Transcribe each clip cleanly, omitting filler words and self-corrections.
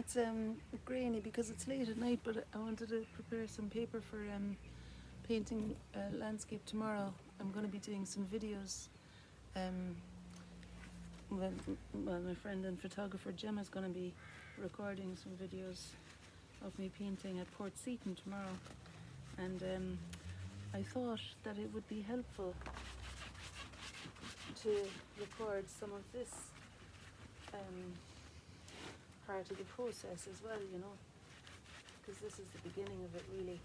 It's grainy because it's late at night, but I wanted to prepare some paper for painting landscape tomorrow. I'm going to be doing some videos. Well, my friend and photographer Gemma's going to be recording some videos of me painting at Port Seaton tomorrow, and I thought that it would be helpful to record some of this part of the process as well, you know, because this is the beginning of it really.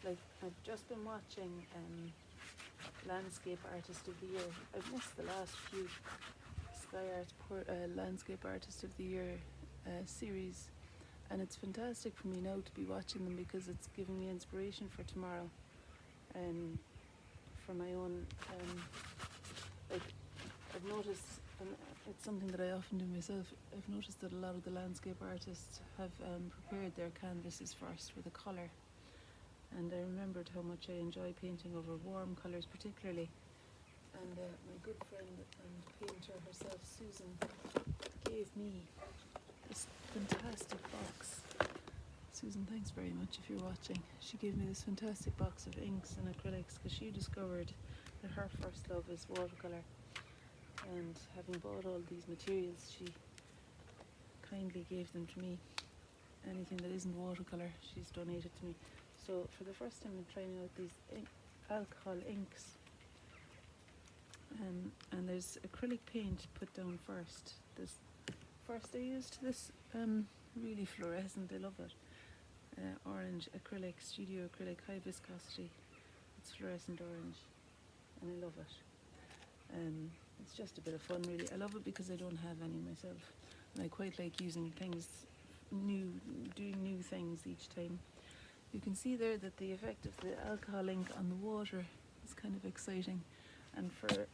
Like, I've just been watching Landscape Artist of the Year. I've missed the last few Landscape Artist of the Year series, and it's fantastic for me now to be watching them because it's giving me inspiration for tomorrow and for my own like, I've noticed, and it's something that I often do myself, I've noticed that a lot of the landscape artists have prepared their canvases first with a colour, and I remembered how much I enjoy painting over warm colours particularly, and my good friend and painter herself, Susan, gave me this fantastic box. Susan, thanks very much if you're watching. She gave me this fantastic box of inks and acrylics because she discovered that her first love is watercolour, and having bought all these materials, she kindly gave them to me. Anything that isn't watercolour, she's donated to me. So for the first time I'm trying out these alcohol inks, and there's acrylic paint put down first. I used this really fluorescent, I love it, orange acrylic, studio acrylic, high viscosity. It's fluorescent orange and I love it. It's just a bit of fun really. I love it because I don't have any myself, and I quite like using things new, doing new things each time. You can see there that the effect of the alcohol ink on the water is kind of exciting, and to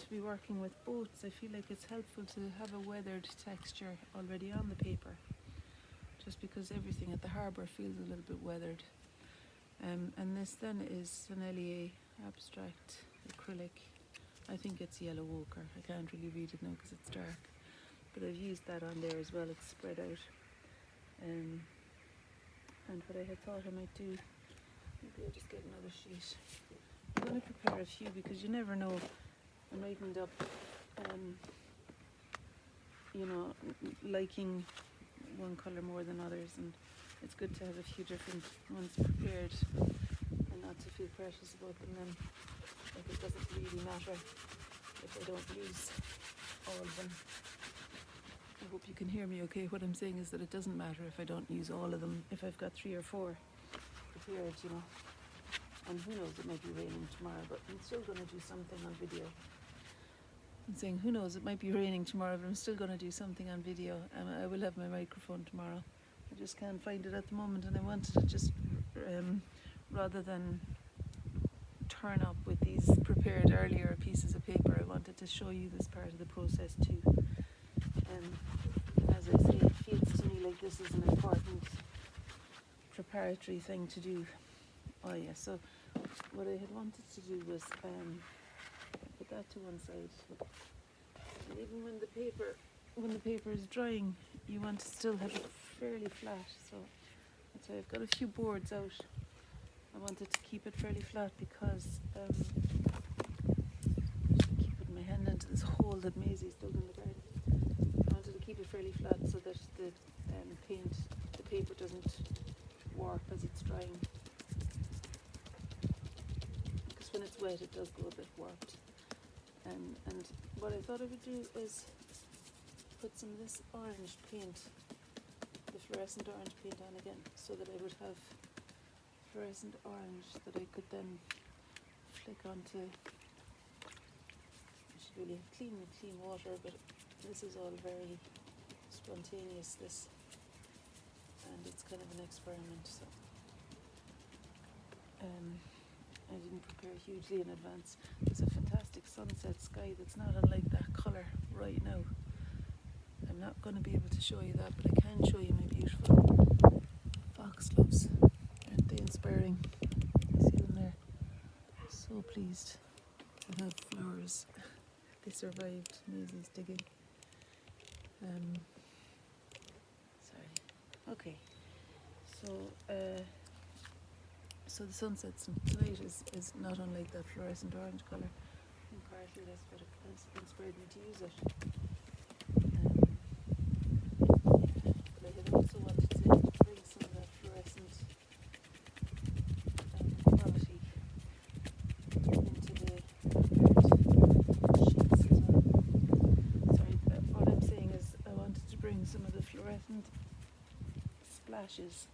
be working with boats, I feel like it's helpful to have a weathered texture already on the paper, just because everything at the harbour feels a little bit weathered. And this then is an LEA abstract acrylic. I think it's yellow ochre. I can't really read it now because it's dark, but I've used that on there as well. It's spread out. And what I had thought I might do, maybe I'll just get another sheet. I'm going to prepare a few because you never know. I might end up, liking one colour more than others, and it's good to have a few different ones prepared and not to feel precious about them then. Like, it doesn't really matter if I don't use all of them. I hope you can hear me okay. What I'm saying is that it doesn't matter if I don't use all of them, if I've got 3 or 4 prepared, you know. And who knows, it might be raining tomorrow, but I'm still going to do something on video. I'm saying, who knows, it might be raining tomorrow, but I'm still going to do something on video. I will have my microphone tomorrow. I just can't find it at the moment, and I wanted to just, rather than turn up with these prepared earlier pieces of paper, I wanted to show you this part of the process too. And as I say, it feels to me like this is an important preparatory thing to do. Oh yeah, so what I had wanted to do was put that to one side. And even when the paper is drying, you want to still have it fairly flat. So that's why I've got a few boards out. I wanted to keep it fairly flat because I keep putting my hand into this hole that Maisie's dug in the garden. I wanted to keep it fairly flat so that the paper doesn't warp as it's drying. Because when it's wet, it does go a bit warped. And what I thought I would do is put some of this orange paint, the fluorescent orange paint on again, so that I would have fluorescent orange that I could then flick onto. I should really have clean water, but this is all very spontaneous, this, and it's kind of an experiment, so I didn't prepare hugely in advance. There's a fantastic sunset sky that's not unlike that colour right now. I'm not going to be able to show you that, but I can show you my beautiful foxgloves. Aren't they inspiring? See them there? So pleased to have flowers. They survived Maisie's digging. Sorry. So the sunsets tonight is not unlike that fluorescent orange colour, and partly that's what has inspired me to use it. But I had also wanted to bring some of that fluorescent quality into the background sheets as well. Sorry, what I'm saying is I wanted to bring some of the fluorescent splashes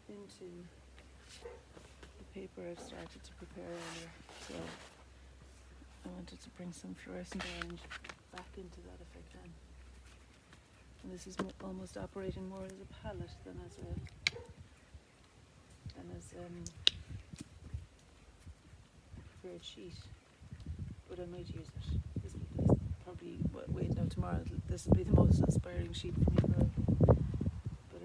into the paper I've started to prepare earlier. So I wanted to bring some fluorescent orange back into that effect then. And this is almost operating more as a palette than as a prepared sheet. But I might use it. This is probably wait now tomorrow. This will be the most inspiring sheet for me probably. But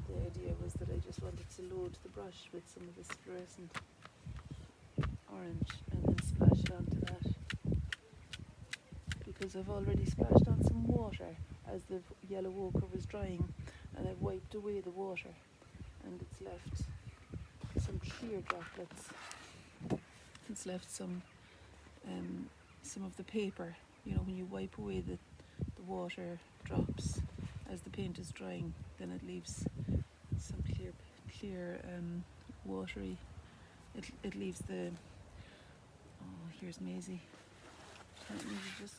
the idea was that I just wanted to load the brush with some of this fluorescent orange and then splash it onto that, because I've already splashed on some water as the yellow ochre was drying, and I've wiped away the water and it's left some clear droplets. It's left some of the paper, you know, when you wipe away the water drops as the paint is drying, then it leaves some clear watery, it leaves the, oh here's Maisie, maybe just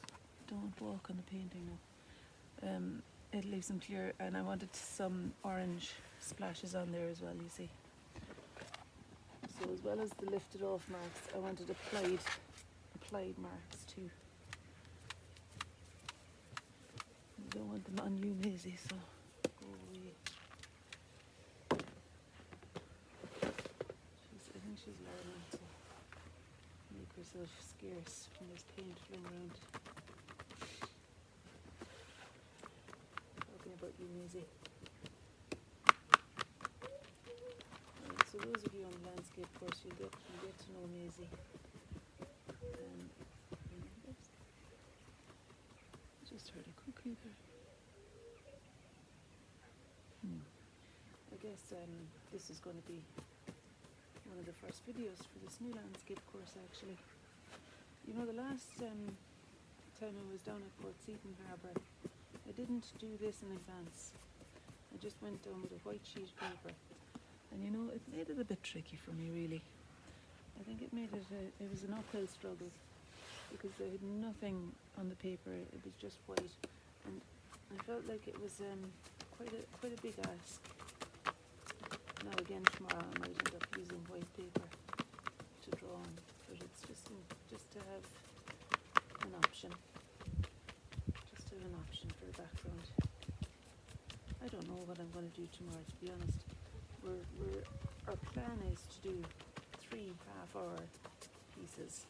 don't walk on the painting now. It leaves them clear, and I wanted some orange splashes on there as well, you see. So as well as the lifted off marks, I wanted applied marks too. I don't want them on you, Maisie, so go away. I think she's learning to make herself scarce when there's paint flying around. Talking about you, Maisie. Right, so those of you on the landscape course, you get to know Maisie. Oops. I just heard a cuckoo there. I guess this is going to be one of the first videos for this new landscape course actually. You know, the last time I was down at Port Seaton Harbour, I didn't do this in advance. I just went down with a white sheet of paper, and you know, it made it a bit tricky for me really. I think it made it was an uphill struggle, because I had nothing on the paper, it was just white, and I felt like it was quite a big ask. Now again tomorrow I might end up using white paper to draw on, but it's just to have an option. Just to have an option for the background. I don't know what I'm going to do tomorrow, to be honest. Our plan is to do 3 half-hour pieces,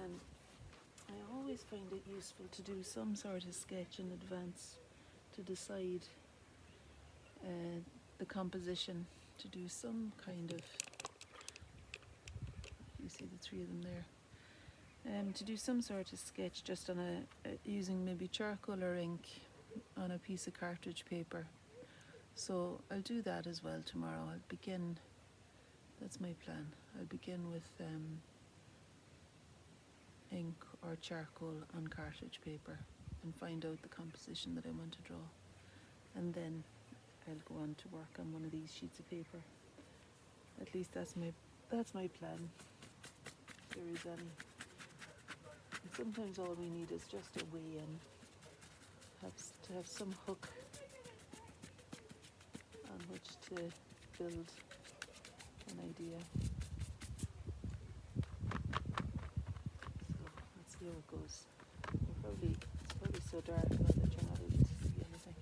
and I always find it useful to do some sort of sketch in advance to decide the composition, to do some kind of, you see the 3 of them there, to do some sort of sketch just on using maybe charcoal or ink on a piece of cartridge paper. So I'll do that as well tomorrow. I'll begin, that's my plan, I'll begin with ink or charcoal on cartridge paper and find out the composition that I want to draw, and then I'll go on to work on one of these sheets of paper. At least that's my plan, if there is any. And sometimes all we need is just a way in, to have some hook on which to build an idea. So let's see how it goes. It's probably so dark now that you're not able to see anything.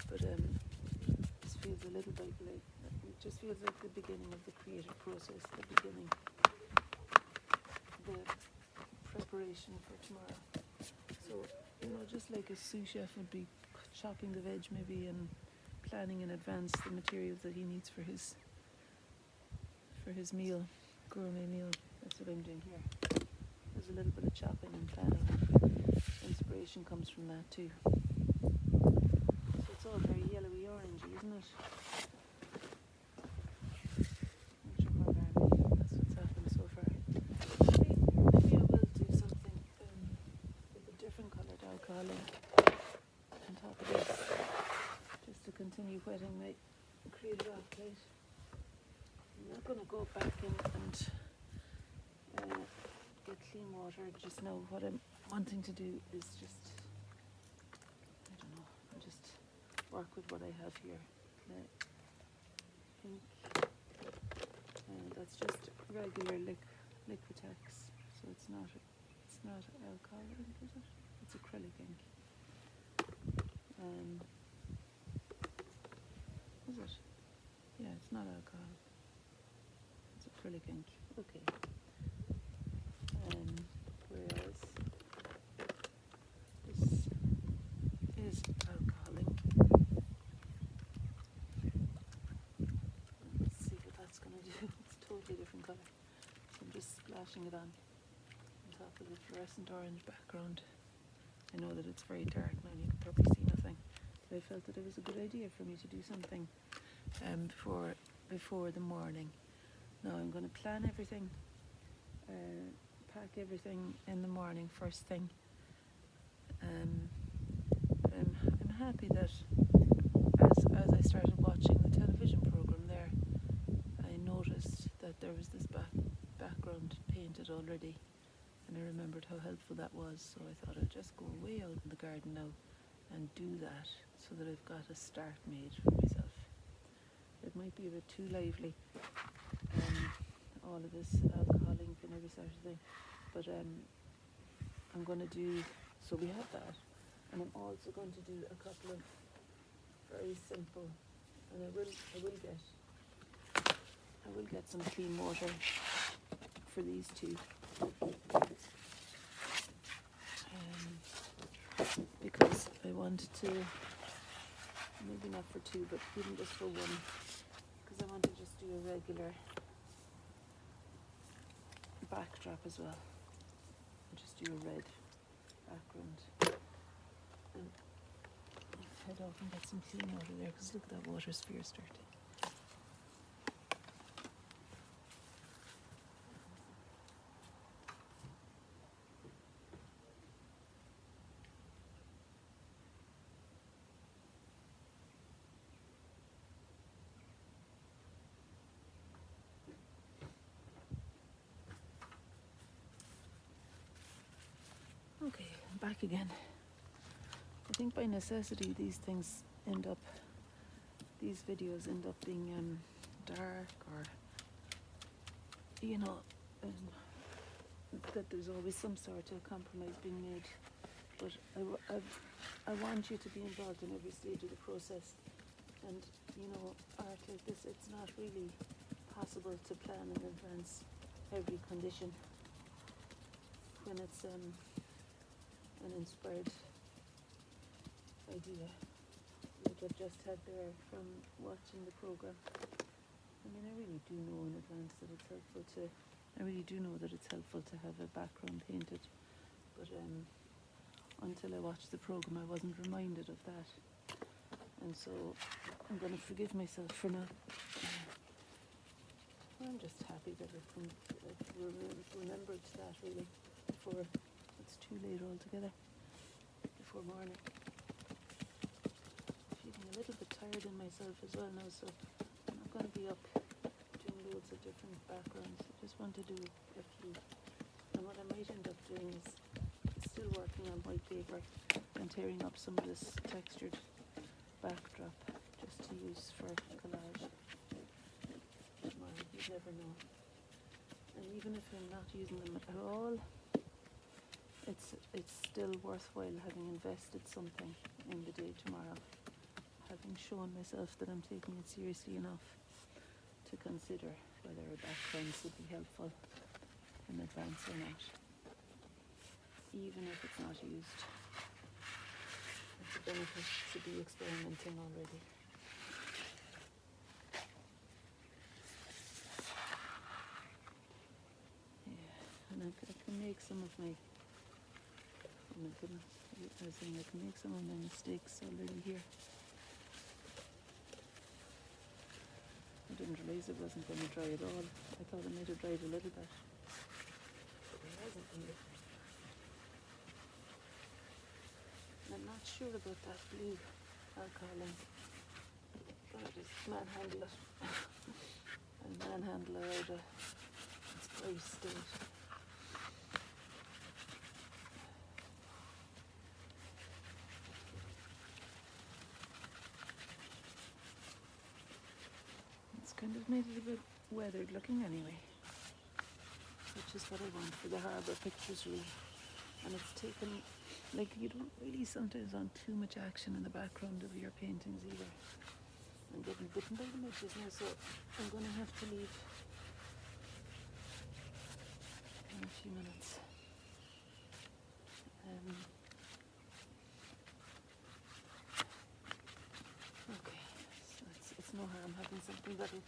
But this feels a little bit like, it just feels like the beginning of the creative process, the beginning, the preparation for tomorrow. So, you know, just like a sous chef would be chopping the veg maybe and planning in advance the materials that he needs for his meal, gourmet meal. That's what I'm doing here. There's a little bit of chopping and planning. Inspiration comes from that too. it's all very yellowy orangey, isn't it? Not sure how far that's what's happened so far. Maybe I will do something with a different coloured alcohol on top of this, just to continue wetting my create rock plate. I'm not going to go back in and get clean water just now. What I'm wanting to do is just, I don't know, just work with what I have here. I think that's just regular Liquitex, so it's not alcohol ink, is it? It's acrylic ink. Is it? Yeah, it's not alcohol. It's acrylic ink. Okay. Whereas this is alcohol ink. Let's see what that's going to do. It's a totally different colour. So I'm just splashing it on top of the fluorescent orange background. I know that it's very dark now and you can probably see nothing, but I felt that it was a good idea for me to do something before the morning. Now I'm going to plan everything, pack everything in the morning first thing. I'm happy that as I started watching the television program there, I noticed that there was this background painted already, and I remembered how helpful that was, so I thought I'd just go way out in the garden now and do that, so that I've got a start made for myself. It might be a bit too lively, all of this alcohol ink and every sort of thing, but I'm going to do, so we have that, and I'm also going to do a couple of very simple, and I will get some clean water for these two, because I want to, maybe not for two, but even just for one, because I want to just do a regular backdrop as well. I'll just do a red background. And I'll head off and get some clean water there, because look at that water sphere starting. Okay, I'm back again. I think by necessity these videos end up being dark, or that there's always some sort of compromise being made. But I want you to be involved in every stage of the process, and art like this, it's not really possible to plan in advance every condition when it's an inspired idea like I've just had there from watching the program. I mean, I really do know in advance that it's helpful to have a background painted, but until I watched the program I wasn't reminded of that, and so I'm going to forgive myself for not. I'm just happy that I've remembered that really before it's too late altogether, before morning. Feeling a little bit tired in myself as well now, so I'm not going to be up doing loads of different backgrounds. I just want to do a few, and what I might end up doing is still working on white paper and tearing up some of this textured backdrop just to use for collage. Well, you never know. And even if I'm not using them at all, it's still worthwhile having invested something in the day tomorrow, having shown myself that I'm taking it seriously enough to consider whether a background would be helpful in advance or not, even if it's not used. It's a benefit to be experimenting already. And I can make some of my, oh my goodness, I was saying I can make some of my mistakes already here. didn't realise it wasn't going to dry at all. I thought it might have dried a little bit. But it hasn't really. And I'm not sure about that blue alcohol ink. But I just manhandle it. And manhandle it out of its bright state. Kind of made it a bit weathered looking anyway, which is what I want for the harbour pictures really. And it's taken, like, you don't really sometimes want too much action in the background of your paintings either. I'm getting bitten by the midges now, so I'm going to have to leave in a few minutes. Okay, so it's no harm having something that'll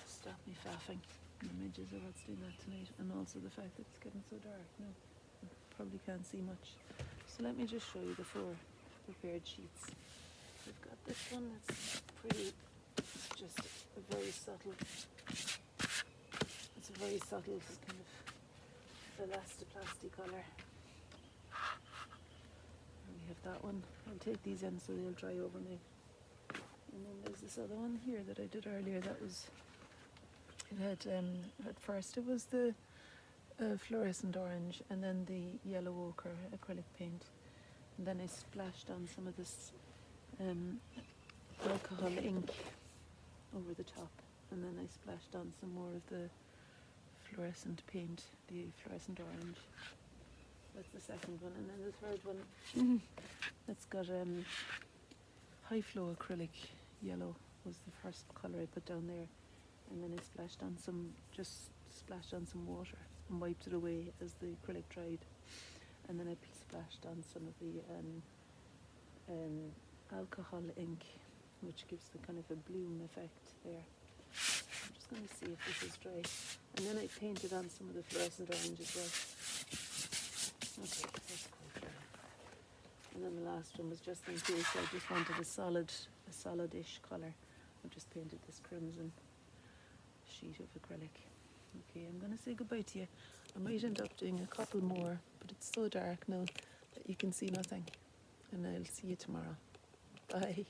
stop me faffing. And the midges are what's doing that tonight, and also the fact that it's getting so dark now. You probably can't see much. So let me just show you the 4 prepared sheets. We've got this one that's pretty, it's just a very subtle, it's a very subtle kind of elastoplasty colour. And we have that one. I'll take these in so they'll dry over me. And then there's this other one here that I did earlier that was, it had, at first it was the fluorescent orange and then the yellow ochre acrylic paint. And then I splashed on some of this alcohol ink over the top. And then I splashed on some more of the fluorescent paint, the fluorescent orange. That's the second one. And then the third one, that's got high flow acrylic yellow was the first colour I put down there. And then I splashed on some water and wiped it away as the acrylic dried. And then I splashed on some of the alcohol ink, which gives the kind of a bloom effect there. I'm just going to see if this is dry. And then I painted on some of the fluorescent orange as well. Okay, that's quite dry. And then the last one was just in case I just wanted a solid-ish colour. I just painted this crimson sheet of acrylic. Okay, I'm going to say goodbye to you. I might end up doing a couple more, but it's so dark now that you can see nothing. And I'll see you tomorrow. Bye.